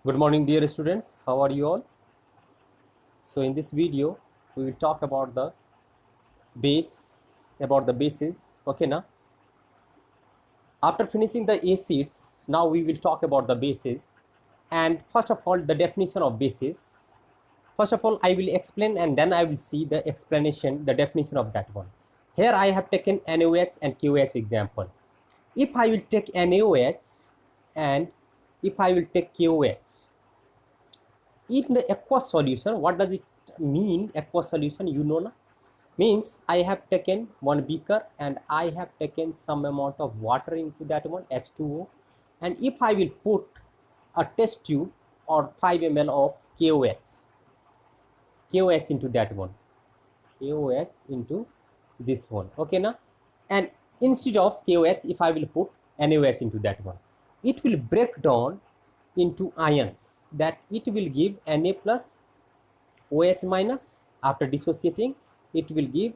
Good morning, dear students. How are you all? So in this video, we will talk about the bases. Okay, now after finishing the acids, now we will talk about the bases. And first of all, the definition of bases. First of all, I will explain and then I will see the explanation, the definition of that one. Here I have taken NaOH and KOH example. If I will take NaOH and if I will take KOH, in the aqueous solution, what does it mean, aqueous solution? You know, na? Means I have taken one beaker and I have taken some amount of water into that one, H2O, and if I will put a test tube or 5 ml of KOH into that one, KOH into this one, okay na? And instead of KOH, if I will put NaOH into that one, it will break down into ions, that it will give Na plus OH minus. After dissociating, it will give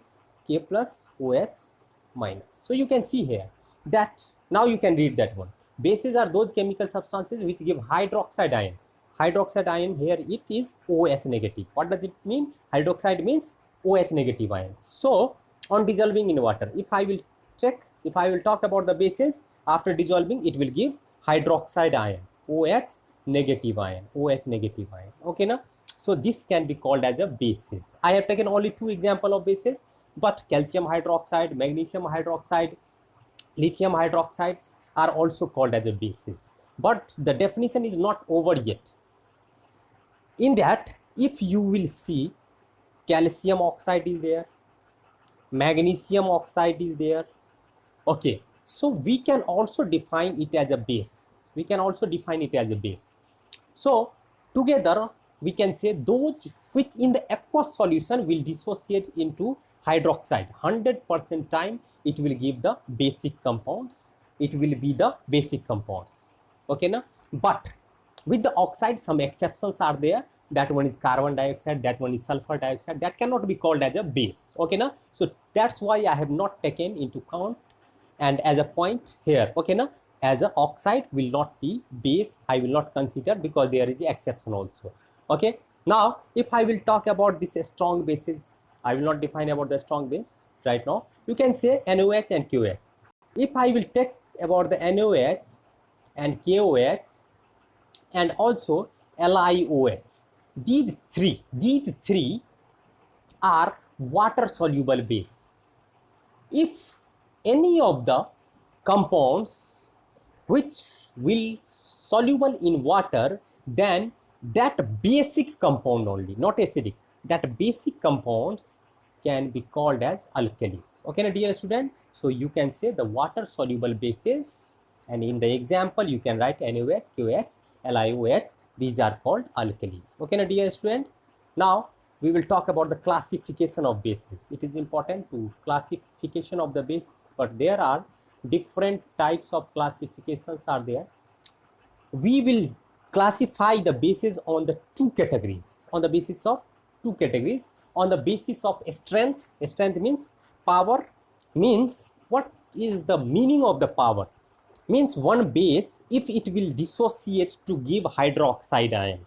K plus OH minus. So you can see here that now you can read that one. Bases are those chemical substances which give hydroxide ion. Hydroxide ion, here it is OH negative. What does it mean? Hydroxide means OH negative ion. So on dissolving in water, if I will talk about the bases, after dissolving it will give hydroxide ion, OH negative ion, okay na? So this can be called as a basis. I have taken only 2 examples of bases, but calcium hydroxide, magnesium hydroxide, lithium hydroxides are also called as a basis. But the definition is not over yet. In that, if you will see, calcium oxide is there, magnesium oxide is there, okay, so we can also define it as a base. So together we can say those which in the aqueous solution will dissociate into hydroxide. 100% time it will give the basic compounds. Okay na? But with the oxide, some exceptions are there. That one is carbon dioxide, that one is sulfur dioxide. That cannot be called as a base. Okay na? So that's why I have not taken into count and as a point here. Okay na? As a oxide will not be base, I will not consider, because there is the exception also. Okay, now if I will talk about this strong bases, I will not define about the strong base right now. You can say NaOH and KOH. If I will take about the NaOH and KOH and also LiOH, these three are water soluble base. If any of the compounds which will soluble in water, then that basic compound only, not acidic, that basic compounds can be called as alkalis. Okay, na dear student? So you can say the water soluble bases, and in the example you can write NaOH, KOH, LiOH. These are called alkalis. Okay, na dear student? Now we will talk about the classification of bases. It is important to classification of the bases, but there are different types of classifications are there. We will classify the bases on the 2 categories, on the basis of 2 categories. On the basis of strength, strength means power, means what is the meaning of the power? Means one base, if it will dissociate to give hydroxide ion,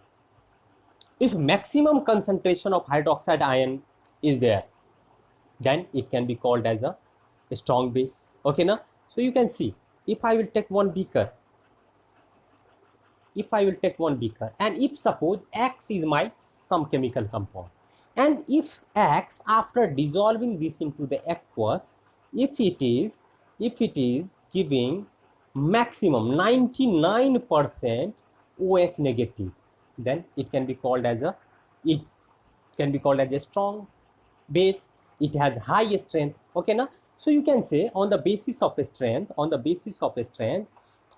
if maximum concentration of hydroxide ion is there, then it can be called as a strong base. Okay na? So you can see, if I will take one beaker, and if suppose X is my some chemical compound, and if X, after dissolving this into the aqueous, if it is giving maximum 99% OH negative, then it can be called as a strong base. It has high strength. Okay na? So you can say on the basis of strength,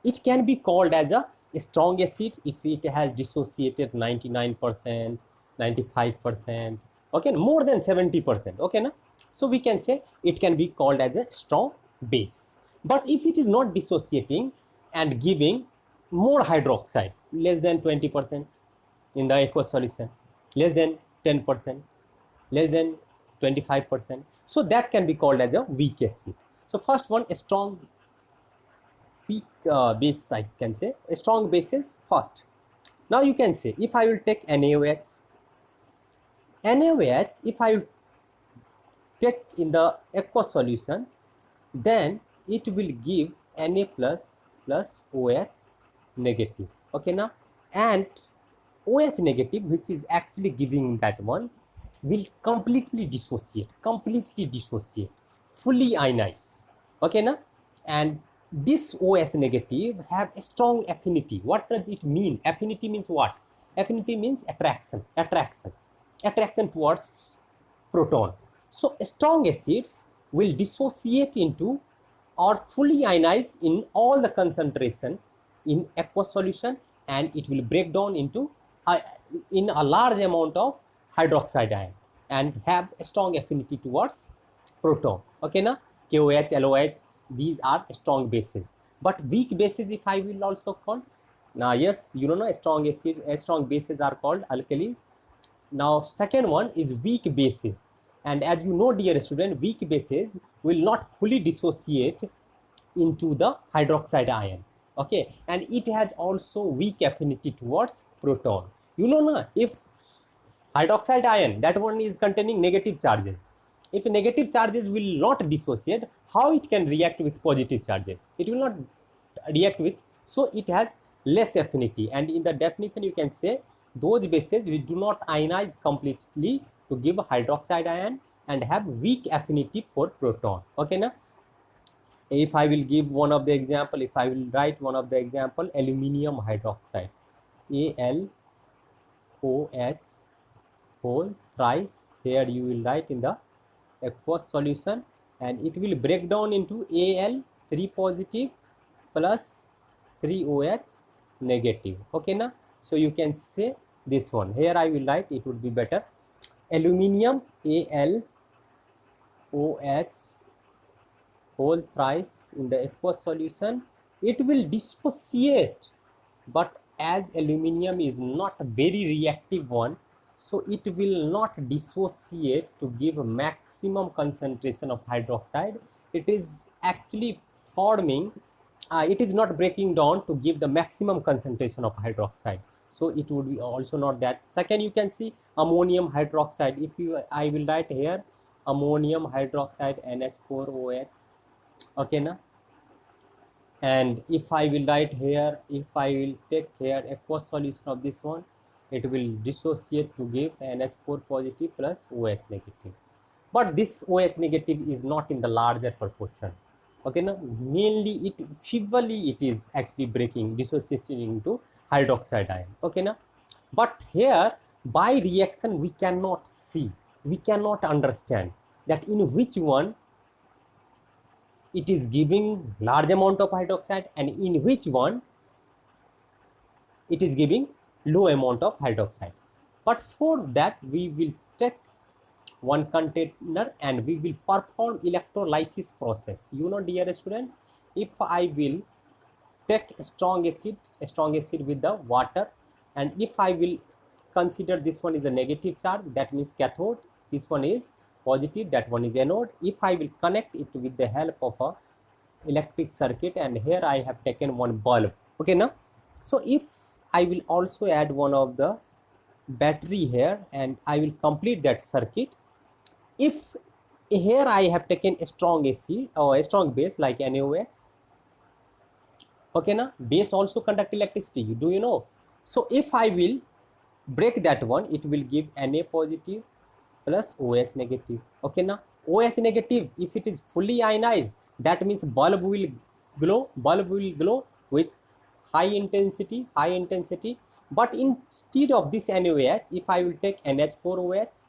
it can be called as a strong acid if it has dissociated 99%, 95%, okay, more than 70%. Okay na? So we can say it can be called as a strong base. But if it is not dissociating and giving more hydroxide, less than 20% in the aqueous solution, less than 10%, less than 25%, so that can be called as a weak acid. So first one, a strong weak base, I can say. A strong bases first. Now you can say, if I will take NaOH, if I will take in the aqueous solution, then it will give Na plus OH negative. Okay now, and OH negative, which is actually giving that one, will completely dissociate, fully ionize. Okay now, and this OH negative have a strong affinity. What does it mean? Affinity means what? Affinity means attraction towards proton. So strong acids will dissociate into or fully ionize in all the concentration in aqueous solution, and it will break down into in a large amount of hydroxide ion and have a strong affinity towards proton. Okay now, KOH, LOH, these are strong bases. But weak bases, if I will also call, now yes, you know, strong acid, strong bases are called alkalis. Now second one is weak bases, and as you know, dear student, weak bases will not fully dissociate into the hydroxide ion. Okay, and it has also weak affinity towards proton. You know na, if hydroxide ion, that one is containing negative charges, if negative charges will not dissociate, how it can react with positive charges? It will not react with, so it has less affinity. And in the definition you can say those bases which do not ionize completely to give hydroxide ion and have weak affinity for proton. Okay now, if I will give one of the example, if I will write one of the example, aluminium hydroxide, AlOH whole thrice, here you will write in the aqueous solution, and it will break down into Al 3 positive plus 3 OH negative. Okay now, so you can say this one, here I will write, it would be better, aluminium AlOH whole thrice in the aqueous solution, it will dissociate, but as aluminium is not a very reactive one, so it will not dissociate to give a maximum concentration of hydroxide. It is actually forming, it is not breaking down to give the maximum concentration of hydroxide, so it would be also not that. Second, you can see ammonium hydroxide, if you, I will write here ammonium hydroxide NH4OH. Okay now, and if I will write here, if I will take here aqueous solution of this one, it will dissociate to give NH4 positive plus OH negative. But this OH negative is not in the larger proportion. Okay now, mainly it feebly it is actually breaking, dissociating into hydroxide ion. Okay now, but here by reaction we cannot see, we cannot understand that in which one it is giving large amount of hydroxide and in which one it is giving low amount of hydroxide. But for that we will take one container and we will perform electrolysis process. You know, dear student, if I will take a strong acid with the water, and if I will consider this one is a negative charge, that means cathode, this one is positive, that one is anode. If I will connect it with the help of a electric circuit, and here I have taken one bulb. Okay now, so if I will also add one of the battery here and I will complete that circuit, if here I have taken a strong AC or a strong base like NaOH, okay now, base also conduct electricity, do you know? So if I will break that one, it will give Na positive plus OH negative. Okay now, OH negative, if it is fully ionized, that means bulb will glow with high intensity. But instead of this NaOH, if I will take NH4OH,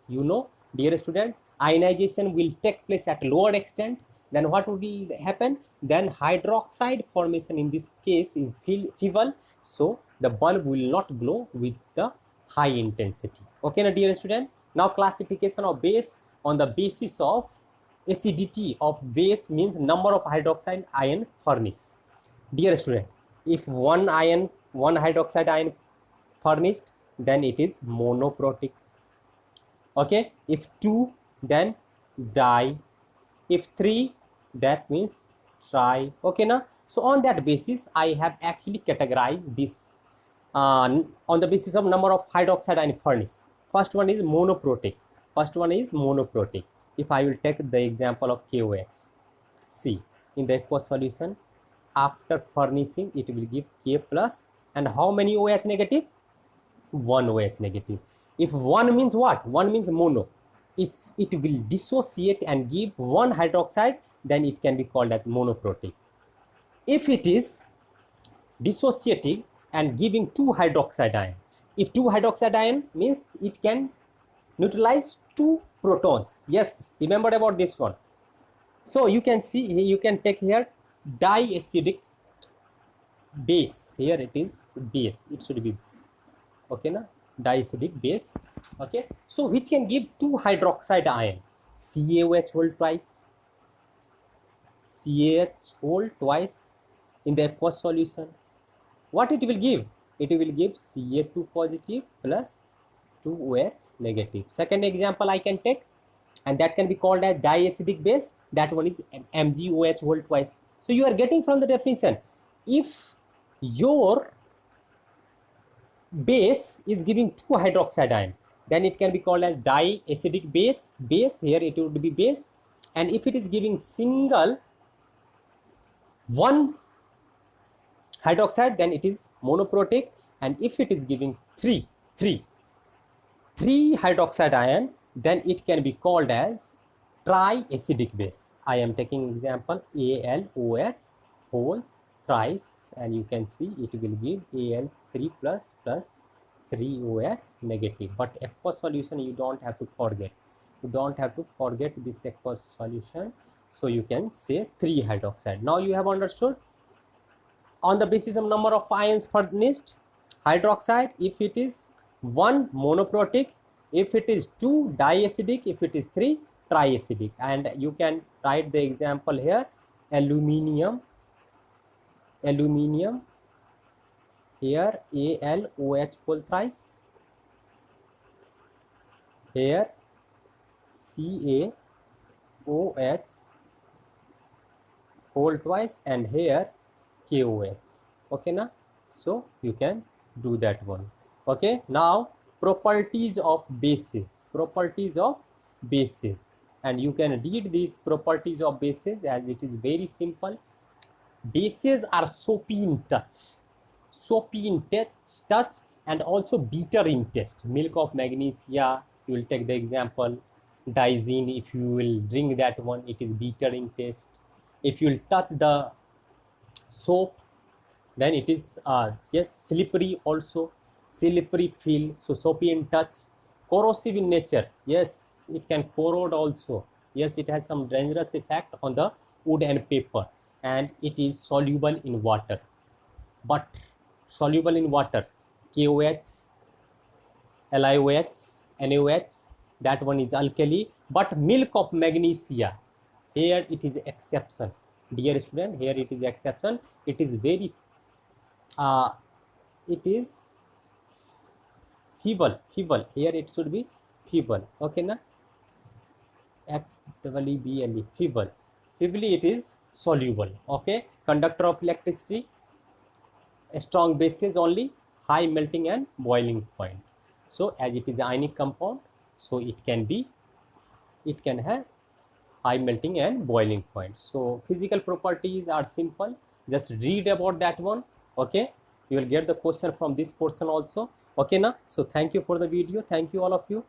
you know, dear student, ionization will take place at lower extent. Then what will happen? Then hydroxide formation in this case is feeble, so the bulb will not glow with the high intensity. Okay now, dear student, now classification of base on the basis of acidity of base means number of hydroxide ion furnished. Dear student, if one hydroxide ion furnished, then it is monoprotic. Okay, if 2, then di, if 3, that means tri. Okay now, So on that basis, I have actually categorized this on the basis of number of hydroxide ion furnace. First one is monoprotic. First one is monoprotic. If I will take the example of KOH, see in the aqueous solution, after furnishing it will give K plus, and how many OH negative? 1 OH negative. If 1 means what? 1 means mono. If it will dissociate and give 1 hydroxide, then it can be called as monoprotic. If it is dissociating and giving 2 hydroxide ion, if 2 hydroxide ion means it can neutralize 2 protons. Yes, remember about this one. So you can see, you can take here diacidic base. Here it is base, it should be base. Okay, na diacidic base. Okay, so which can give 2 hydroxide ion, CaOH whole twice, CaH whole twice in the aqueous solution. What it will give? It will give Ca2 positive plus 2OH negative. Second example I can take, and that can be called as diacidic base. That one is MgOH whole twice. So you are getting from the definition, if your base is giving 2 hydroxide ion, then it can be called as diacidic base. Base, here it would be base. And if it is giving single 1 hydroxide, then it is monoprotic. And if it is giving 3 hydroxide ion, then it can be called as triacidic base. I am taking example AlOH whole thrice, and you can see it will give Al3 plus 3OH negative. But aqueous solution, you don't have to forget. You don't have to forget this aqueous solution. So you can say 3 hydroxide. Now you have understood. On the basis of number of ions furnished, hydroxide, if it is 1 monoprotic, if it is 2 diacidic, if it is 3 triacidic. And you can write the example here, aluminium, here AlOH whole thrice, here CaOH whole twice, and here KOH. Okay, na? So you can do that one. Okay, now properties of bases. Properties of bases, and you can read these properties of bases as it is very simple. Bases are soapy in touch, and also bitter in taste. Milk of magnesia, you will take the example, Daisine, if you will drink that one, it is bitter in taste. If you will touch the soap, then it is yes, slippery also, slippery feel, so soapy in touch. Corrosive in nature, yes, it can corrode also. Yes, it has some dangerous effect on the wood and paper. And it is soluble in water. But soluble in water, KOH, LiOH, NaOH, that one is alkali. But milk of magnesia, here it is exception. Dear student, here it is exception. It is very it is feeble. Here it should be feeble. Okay, na? FEEBLE, feeble. Feebly it is soluble. Okay, conductor of electricity, strong bases only, high melting and boiling point. So as it is ionic compound, so it can have high melting and boiling point. So physical properties are simple, just read about that one. Okay, you will get the question from this portion also. Okay, na? So thank you for the video. Thank you all of you.